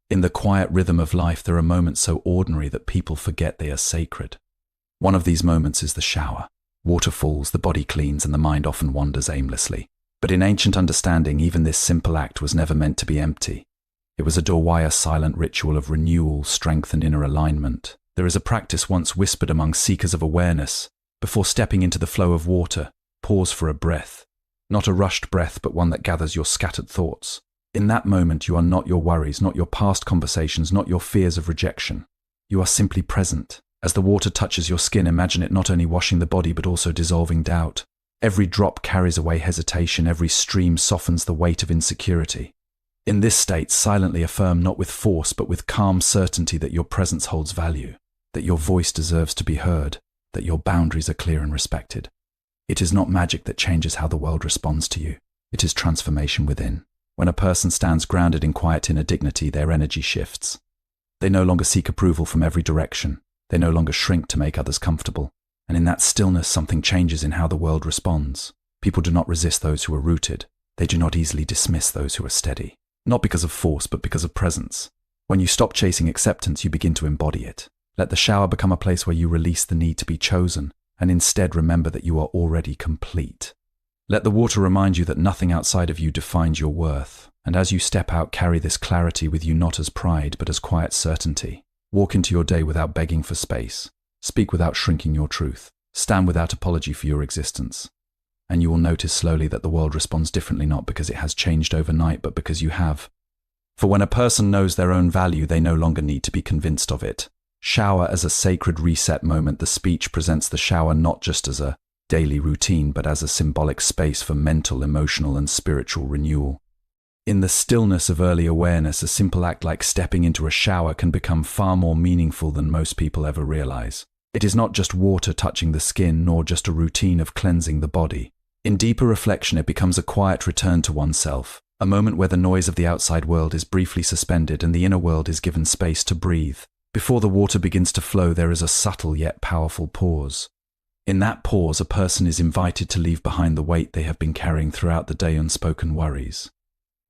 In the quiet rhythm of life, there are moments so ordinary that people forget they are sacred. One of these moments is the shower. Water falls, the body cleans, and the mind often wanders aimlessly. But in ancient understanding, even this simple act was never meant to be empty. It was a Dorwaya silent ritual of renewal, strength, and inner alignment. There is a practice once whispered among seekers of awareness. Before stepping into the flow of water, pause for a breath. Not a rushed breath, but one that gathers your scattered thoughts. In that moment, you are not your worries, not your past conversations, not your fears of rejection. You are simply present. As the water touches your skin, imagine it not only washing the body, but also dissolving doubt. Every drop carries away hesitation, every stream softens the weight of insecurity. In this state, silently affirm, not with force, but with calm certainty, that your presence holds value, that your voice deserves to be heard, that your boundaries are clear and respected. It is not magic that changes how the world responds to you. It is transformation within. When a person stands grounded in quiet inner dignity, their energy shifts. They no longer seek approval from every direction. They no longer shrink to make others comfortable. And in that stillness, something changes in how the world responds. People do not resist those who are rooted. They do not easily dismiss those who are steady. Not because of force, but because of presence. When you stop chasing acceptance, you begin to embody it. Let the shower become a place where you release the need to be chosen, and instead remember that you are already complete. Let the water remind you that nothing outside of you defines your worth, and as you step out, carry this clarity with you, not as pride, but as quiet certainty. Walk into your day without begging for space. Speak without shrinking your truth. Stand without apology for your existence. And you will notice slowly that the world responds differently, not because it has changed overnight, but because you have. For when a person knows their own value, they no longer need to be convinced of it. Shower as a sacred reset moment. The speech presents the shower not just as a daily routine, but as a symbolic space for mental, emotional, and spiritual renewal. In the stillness of early awareness, a simple act like stepping into a shower can become far more meaningful than most people ever realize. It is not just water touching the skin, nor just a routine of cleansing the body. In deeper reflection, it becomes a quiet return to oneself, a moment where the noise of the outside world is briefly suspended and the inner world is given space to breathe. Before the water begins to flow, there is a subtle yet powerful pause. In that pause, a person is invited to leave behind the weight they have been carrying throughout the day: unspoken worries,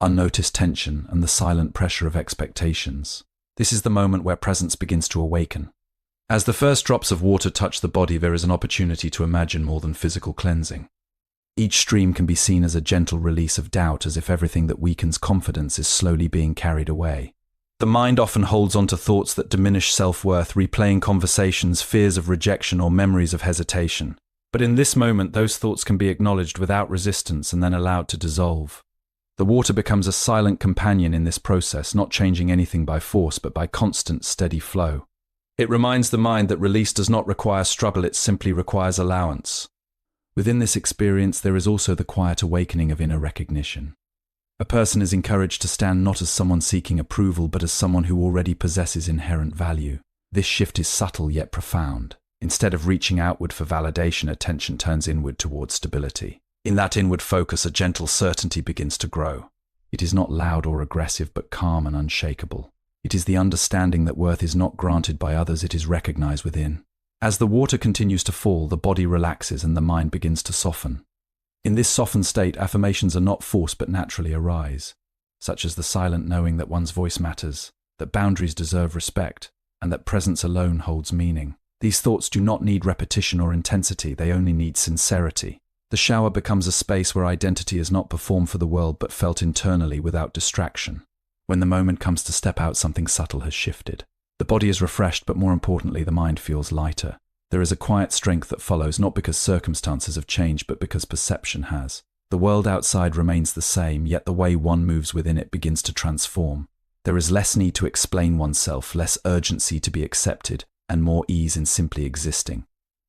unnoticed tension, and the silent pressure of expectations. This is the moment where presence begins to awaken. As the first drops of water touch the body, there is an opportunity to imagine more than physical cleansing. Each stream can be seen as a gentle release of doubt, as if everything that weakens confidence is slowly being carried away. The mind often holds on to thoughts that diminish self-worth, replaying conversations, fears of rejection, or memories of hesitation. But in this moment, those thoughts can be acknowledged without resistance and then allowed to dissolve. The water becomes a silent companion in this process, not changing anything by force, but by constant, steady flow. It reminds the mind that release does not require struggle, it simply requires allowance. Within this experience, there is also the quiet awakening of inner recognition. A person is encouraged to stand not as someone seeking approval, but as someone who already possesses inherent value. This shift is subtle yet profound. Instead of reaching outward for validation, attention turns inward towards stability. In that inward focus, a gentle certainty begins to grow. It is not loud or aggressive, but calm and unshakable. It is the understanding that worth is not granted by others, it is recognized within. As the water continues to fall, the body relaxes and the mind begins to soften. In this softened state, affirmations are not forced but naturally arise, such as the silent knowing that one's voice matters, that boundaries deserve respect, and that presence alone holds meaning. These thoughts do not need repetition or intensity, they only need sincerity. The shower becomes a space where identity is not performed for the world but felt internally without distraction. When the moment comes to step out, something subtle has shifted. The body is refreshed, but more importantly, the mind feels lighter. There is a quiet strength that follows, not because circumstances have changed, but because perception has. The world outside remains the same, yet the way one moves within it begins to transform. There is less need to explain oneself, less urgency to be accepted, and more ease in simply existing.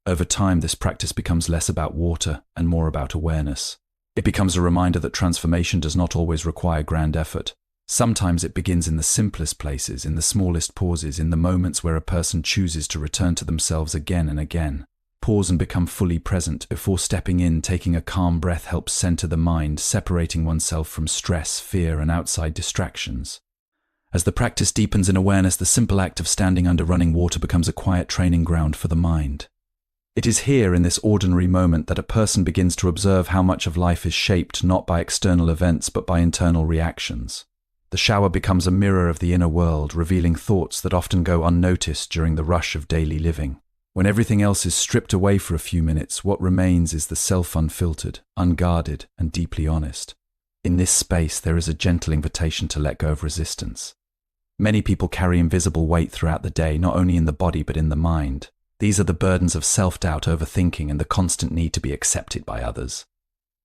Over time, this practice becomes less about water and more about awareness. It becomes a reminder that transformation does not always require grand effort. Sometimes it begins in the simplest places, in the smallest pauses, in the moments where a person chooses to return to themselves again and again. Pause and become fully present. Before stepping in, taking a calm breath helps center the mind, separating oneself from stress, fear, and outside distractions. As the practice deepens in awareness, the simple act of standing under running water becomes a quiet training ground for the mind. It is here, in this ordinary moment, that a person begins to observe how much of life is shaped not by external events but by internal reactions. The shower becomes a mirror of the inner world, revealing thoughts that often go unnoticed during the rush of daily living. When everything else is stripped away for a few minutes, what remains is the self unfiltered, unguarded, and deeply honest. In this space, there is a gentle invitation to let go of resistance. Many people carry invisible weight throughout the day, not only in the body but in the mind. These are the burdens of self-doubt, overthinking, and the constant need to be accepted by others.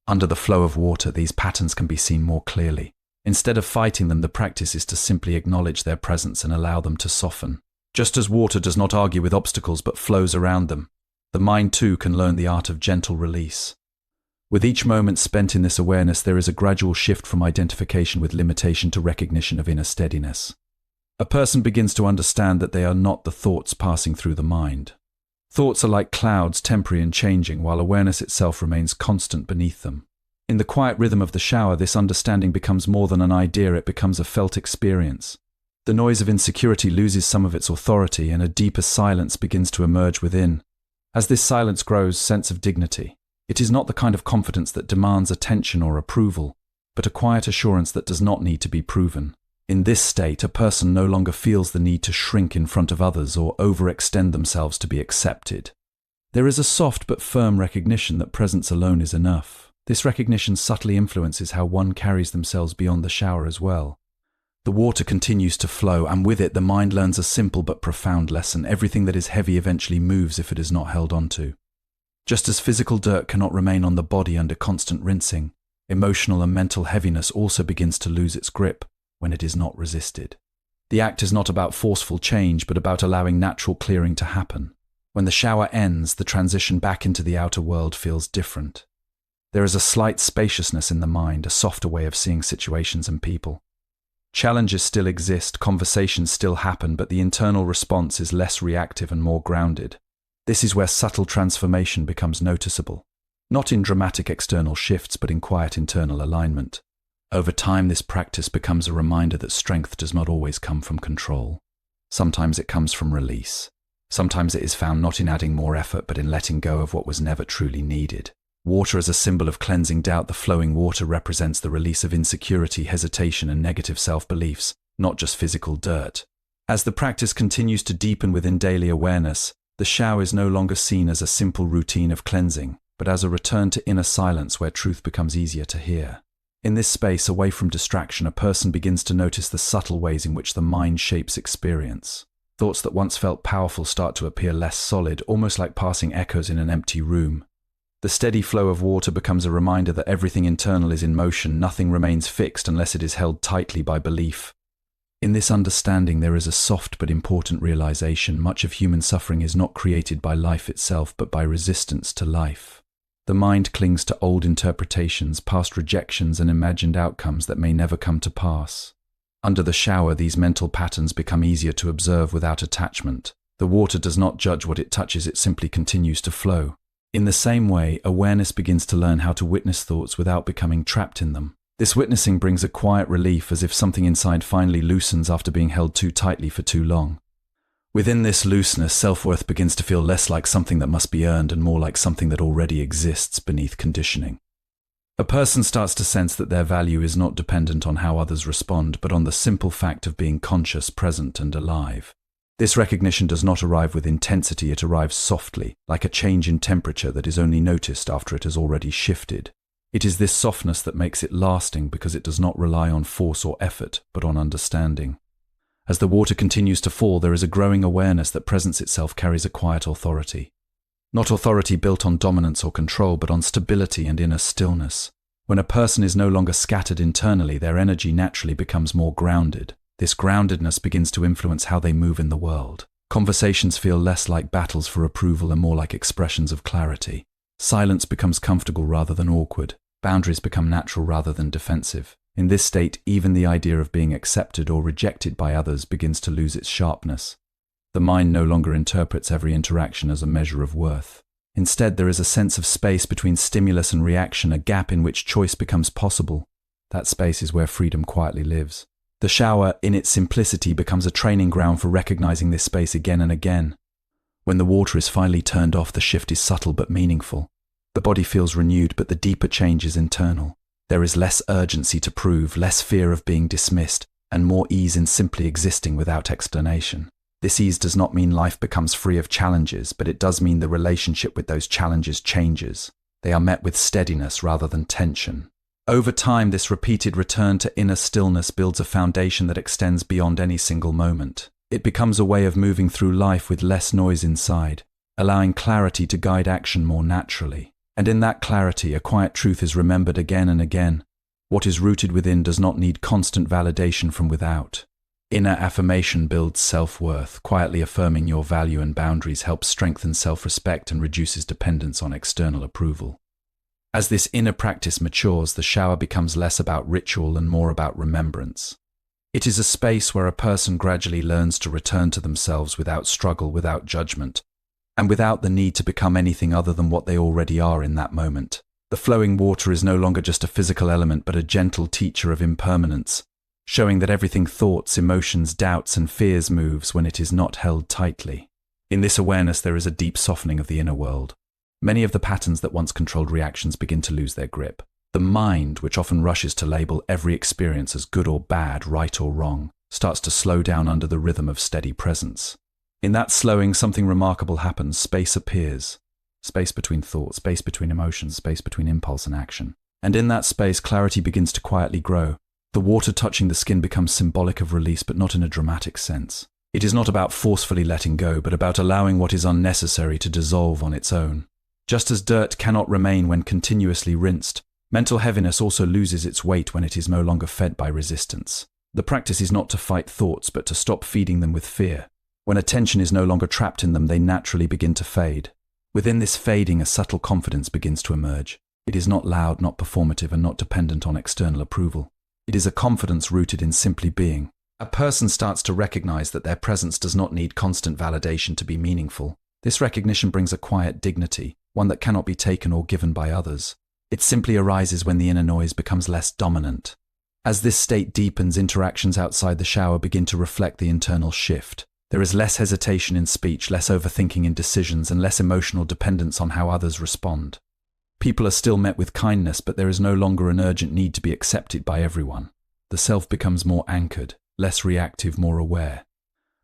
Under the flow of water, these patterns can be seen more clearly. Instead of fighting them, the practice is to simply acknowledge their presence and allow them to soften. Just as water does not argue with obstacles but flows around them, the mind too can learn the art of gentle release. With each moment spent in this awareness, there is a gradual shift from identification with limitation to recognition of inner steadiness. A person begins to understand that they are not the thoughts passing through the mind. Thoughts are like clouds, temporary and changing, while awareness itself remains constant beneath them. In the quiet rhythm of the shower, this understanding becomes more than an idea, it becomes a felt experience. The noise of insecurity loses some of its authority, and a deeper silence begins to emerge within. As this silence grows, sense of dignity. It is not the kind of confidence that demands attention or approval, but a quiet assurance that does not need to be proven. In this state, a person no longer feels the need to shrink in front of others or overextend themselves to be accepted. There is a soft but firm recognition that presence alone is enough. This recognition subtly influences how one carries themselves beyond the shower as well. The water continues to flow, and with it the mind learns a simple but profound lesson. Everything that is heavy eventually moves if it is not held onto. Just as physical dirt cannot remain on the body under constant rinsing, emotional and mental heaviness also begins to lose its grip when it is not resisted. The act is not about forceful change, but about allowing natural clearing to happen. When the shower ends, the transition back into the outer world feels different. There is a slight spaciousness in the mind, a softer way of seeing situations and people. Challenges still exist, conversations still happen, but the internal response is less reactive and more grounded. This is where subtle transformation becomes noticeable, not in dramatic external shifts, but in quiet internal alignment. Over time, this practice becomes a reminder that strength does not always come from control. Sometimes it comes from release. Sometimes it is found not in adding more effort, but in letting go of what was never truly needed. Water as a symbol of cleansing doubt. The flowing water represents the release of insecurity, hesitation, and negative self-beliefs, not just physical dirt. As the practice continues to deepen within daily awareness, the shower is no longer seen as a simple routine of cleansing, but as a return to inner silence where truth becomes easier to hear. In this space, away from distraction, a person begins to notice the subtle ways in which the mind shapes experience. Thoughts that once felt powerful start to appear less solid, almost like passing echoes in an empty room. The steady flow of water becomes a reminder that everything internal is in motion, nothing remains fixed unless it is held tightly by belief. In this understanding, there is a soft but important realization. Much of human suffering is not created by life itself, but by resistance to life. The mind clings to old interpretations, past rejections, and imagined outcomes that may never come to pass. Under the shower, these mental patterns become easier to observe without attachment. The water does not judge what it touches, it simply continues to flow. In the same way, awareness begins to learn how to witness thoughts without becoming trapped in them. This witnessing brings a quiet relief, as if something inside finally loosens after being held too tightly for too long. Within this looseness, self-worth begins to feel less like something that must be earned and more like something that already exists beneath conditioning. A person starts to sense that their value is not dependent on how others respond, but on the simple fact of being conscious, present, and alive. This recognition does not arrive with intensity, it arrives softly, like a change in temperature that is only noticed after it has already shifted. It is this softness that makes it lasting, because it does not rely on force or effort, but on understanding. As the water continues to fall, there is a growing awareness that presence itself carries a quiet authority. Not authority built on dominance or control, but on stability and inner stillness. When a person is no longer scattered internally, their energy naturally becomes more grounded. This groundedness begins to influence how they move in the world. Conversations feel less like battles for approval and more like expressions of clarity. Silence becomes comfortable rather than awkward. Boundaries become natural rather than defensive. In this state, even the idea of being accepted or rejected by others begins to lose its sharpness. The mind no longer interprets every interaction as a measure of worth. Instead, there is a sense of space between stimulus and reaction, a gap in which choice becomes possible. That space is where freedom quietly lives. The shower, in its simplicity, becomes a training ground for recognizing this space again and again. When the water is finally turned off, the shift is subtle but meaningful. The body feels renewed, but the deeper change is internal. There is less urgency to prove, less fear of being dismissed, and more ease in simply existing without explanation. This ease does not mean life becomes free of challenges, but it does mean the relationship with those challenges changes. They are met with steadiness rather than tension. Over time, this repeated return to inner stillness builds a foundation that extends beyond any single moment. It becomes a way of moving through life with less noise inside, allowing clarity to guide action more naturally. And in that clarity, a quiet truth is remembered again and again. What is rooted within does not need constant validation from without. Inner affirmation builds self-worth. Quietly affirming your value and boundaries helps strengthen self-respect and reduces dependence on external approval. As this inner practice matures, the shower becomes less about ritual and more about remembrance. It is a space where a person gradually learns to return to themselves without struggle, without judgment, and without the need to become anything other than what they already are in that moment. The flowing water is no longer just a physical element but a gentle teacher of impermanence, showing that everything thoughts, emotions, doubts, and fears moves when it is not held tightly. In this awareness, there is a deep softening of the inner world. Many of the patterns that once controlled reactions begin to lose their grip. The mind, which often rushes to label every experience as good or bad, right or wrong, starts to slow down under the rhythm of steady presence. In that slowing, something remarkable happens. Space appears. Space between thoughts, space between emotions, space between impulse and action. And in that space, clarity begins to quietly grow. The water touching the skin becomes symbolic of release, but not in a dramatic sense. It is not about forcefully letting go, but about allowing what is unnecessary to dissolve on its own. Just as dirt cannot remain when continuously rinsed, mental heaviness also loses its weight when it is no longer fed by resistance. The practice is not to fight thoughts, but to stop feeding them with fear. When attention is no longer trapped in them, they naturally begin to fade. Within this fading, a subtle confidence begins to emerge. It is not loud, not performative, and not dependent on external approval. It is a confidence rooted in simply being. A person starts to recognize that their presence does not need constant validation to be meaningful. This recognition brings a quiet dignity, one that cannot be taken or given by others. It simply arises when the inner noise becomes less dominant. As this state deepens, interactions outside the shower begin to reflect the internal shift. There is less hesitation in speech, less overthinking in decisions, and less emotional dependence on how others respond. People are still met with kindness, but there is no longer an urgent need to be accepted by everyone. The self becomes more anchored, less reactive, more aware.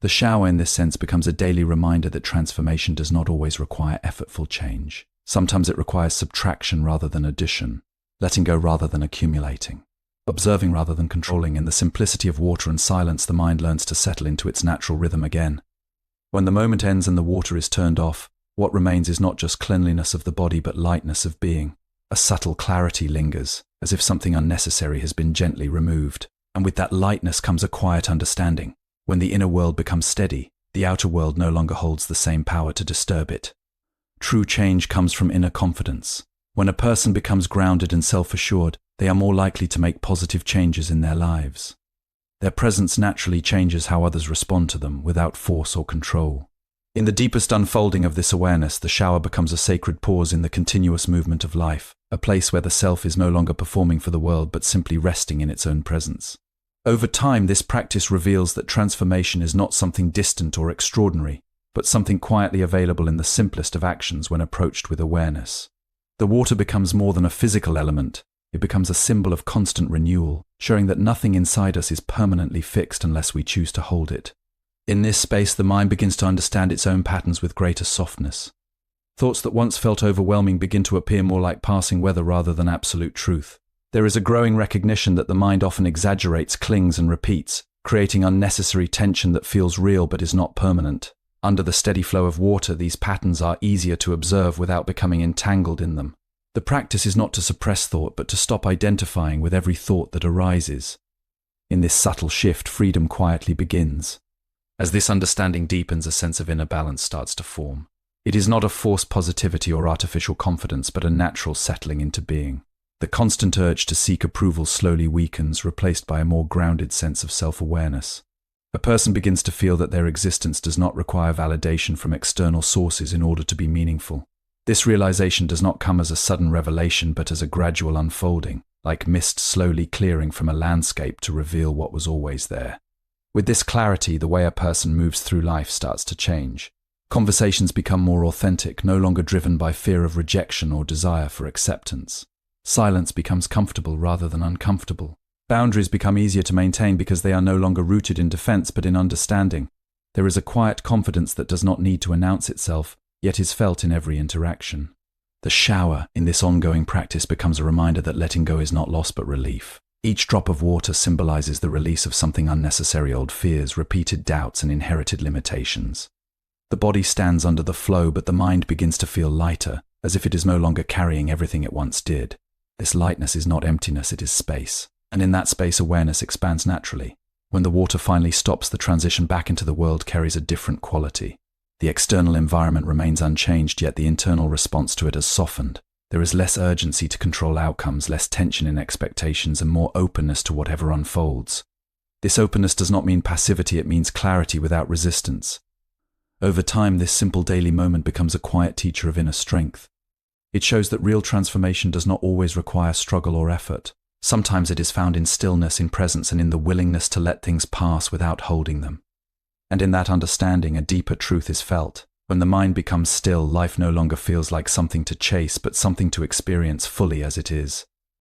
The shower in this sense becomes a daily reminder that transformation does not always require effortful change. Sometimes it requires subtraction rather than addition, letting go rather than accumulating, observing rather than controlling. In the simplicity of water and silence, the mind learns to settle into its natural rhythm again. When the moment ends and the water is turned off, what remains is not just cleanliness of the body but lightness of being. A subtle clarity lingers, as if something unnecessary has been gently removed. And with that lightness comes a quiet understanding. When the inner world becomes steady, the outer world no longer holds the same power to disturb it. True change comes from inner confidence. When a person becomes grounded and self-assured, they are more likely to make positive changes in their lives. Their presence naturally changes how others respond to them, without force or control. In the deepest unfolding of this awareness, the shower becomes a sacred pause in the continuous movement of life, a place where the self is no longer performing for the world but simply resting in its own presence. Over time, this practice reveals that transformation is not something distant or extraordinary, but something quietly available in the simplest of actions when approached with awareness. The water becomes more than a physical element. It becomes a symbol of constant renewal, showing that nothing inside us is permanently fixed unless we choose to hold it. In this space, the mind begins to understand its own patterns with greater softness. Thoughts that once felt overwhelming begin to appear more like passing weather rather than absolute truth. There is a growing recognition that the mind often exaggerates, clings, and repeats, creating unnecessary tension that feels real but is not permanent. Under the steady flow of water, these patterns are easier to observe without becoming entangled in them. The practice is not to suppress thought, but to stop identifying with every thought that arises. In this subtle shift, freedom quietly begins. As this understanding deepens, a sense of inner balance starts to form. It is not a forced positivity or artificial confidence, but a natural settling into being. The constant urge to seek approval slowly weakens, replaced by a more grounded sense of self-awareness. A person begins to feel that their existence does not require validation from external sources in order to be meaningful. This realization does not come as a sudden revelation, but as a gradual unfolding, like mist slowly clearing from a landscape to reveal what was always there. With this clarity, the way a person moves through life starts to change. Conversations become more authentic, no longer driven by fear of rejection or desire for acceptance. Silence becomes comfortable rather than uncomfortable. Boundaries become easier to maintain because they are no longer rooted in defense but in understanding. There is a quiet confidence that does not need to announce itself, yet is felt in every interaction. The shower in this ongoing practice becomes a reminder that letting go is not loss but relief. Each drop of water symbolizes the release of something unnecessary: old fears, repeated doubts, and inherited limitations. The body stands under the flow, but the mind begins to feel lighter, as if it is no longer carrying everything it once did. This lightness is not emptiness, it is space. And in that space, awareness expands naturally. When the water finally stops, the transition back into the world carries a different quality. The external environment remains unchanged, yet the internal response to it has softened. There is less urgency to control outcomes, less tension in expectations, and more openness to whatever unfolds. This openness does not mean passivity, it means clarity without resistance. Over time, this simple daily moment becomes a quiet teacher of inner strength. It shows that real transformation does not always require struggle or effort. Sometimes it is found in stillness, in presence, and in the willingness to let things pass without holding them. And in that understanding, a deeper truth is felt. When the mind becomes still, life no longer feels like something to chase, but something to experience fully as it is.